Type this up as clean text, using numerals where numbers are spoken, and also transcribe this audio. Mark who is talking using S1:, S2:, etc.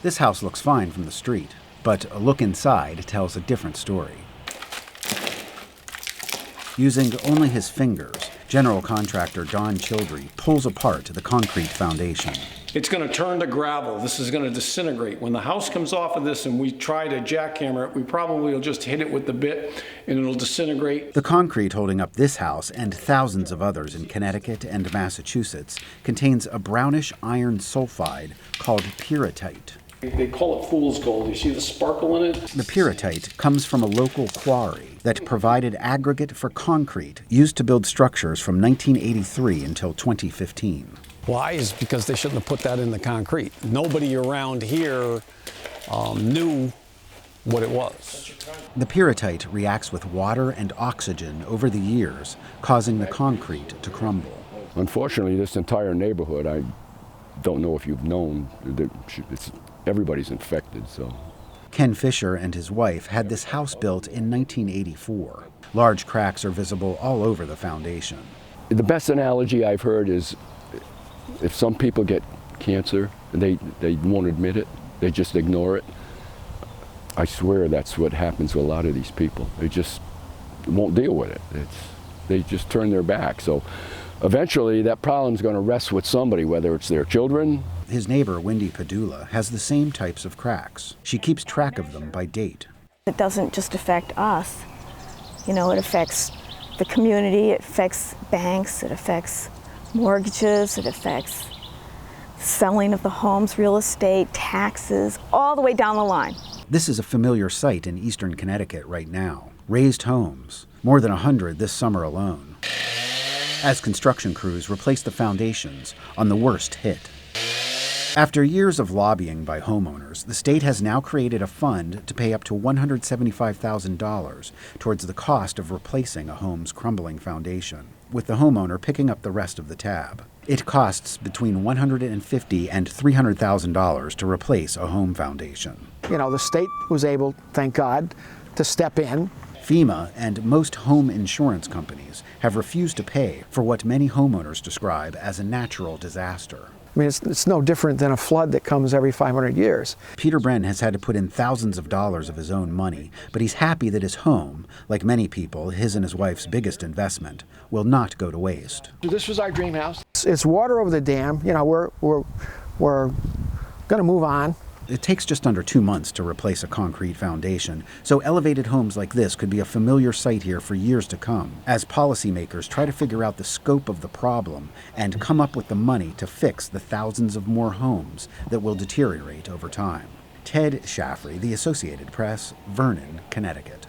S1: This house looks fine from the street, but a look inside tells a different story. Using only his fingers, general contractor Don Childree pulls apart the concrete foundation.
S2: It's going to turn to gravel. This is going to disintegrate. When the house comes off of this and we try to jackhammer it, we probably will just hit it with the bit and it'll disintegrate.
S1: The concrete holding up this house and thousands of others in Connecticut and Massachusetts contains a brownish iron sulfide called pyrrhotite.
S2: They call it fool's gold. You see the sparkle in it?
S1: The pyrrhotite comes from a local quarry that provided aggregate for concrete used to build structures from 1983 until 2015.
S3: Why? Is because they shouldn't have put that in the concrete. Nobody around here knew what it was.
S1: The pyrrhotite reacts with water and oxygen over the years, causing the concrete to crumble.
S4: Unfortunately, this entire neighborhood, I don't know if you've known, everybody's infected, so.
S1: Ken Fisher and his wife had this house built in 1984. Large cracks are visible all over the foundation.
S4: The best analogy I've heard is if some people get cancer and they won't admit it, they just ignore it. I swear that's what happens to a lot of these people. They just won't deal with it. They just turn their back. So eventually that problem's going to rest with somebody, whether it's their children.
S1: His neighbor, Wendy Padula, has the same types of cracks. She keeps track of them by date.
S5: It doesn't just affect us. You know, it affects the community, it affects banks, it affects mortgages, it affects selling of the homes, real estate, taxes, all the way down the line.
S1: This is a familiar sight in eastern Connecticut right now. Raised homes, more than 100 this summer alone, as construction crews replace the foundations on the worst hit. After years of lobbying by homeowners, the state has now created a fund to pay up to $175,000 towards the cost of replacing a home's crumbling foundation, with the homeowner picking up the rest of the tab. It costs between $150,000 and $300,000 to replace a home foundation.
S6: You know, the state was able, thank God, to step in.
S1: FEMA and most home insurance companies have refused to pay for what many homeowners describe as a natural disaster.
S6: I mean, it's no different than a flood that comes every 500 years.
S1: Peter Brenn has had to put in thousands of dollars of his own money, but he's happy that his home, like many people, his and his wife's biggest investment, will not go to waste.
S6: This was our dream house. It's water over the dam. You know, we're going to move on.
S1: It takes just under 2 months to replace a concrete foundation, so elevated homes like this could be a familiar sight here for years to come, as policymakers try to figure out the scope of the problem and come up with the money to fix the thousands of more homes that will deteriorate over time. Ted Shaffrey, The Associated Press, Vernon, Connecticut.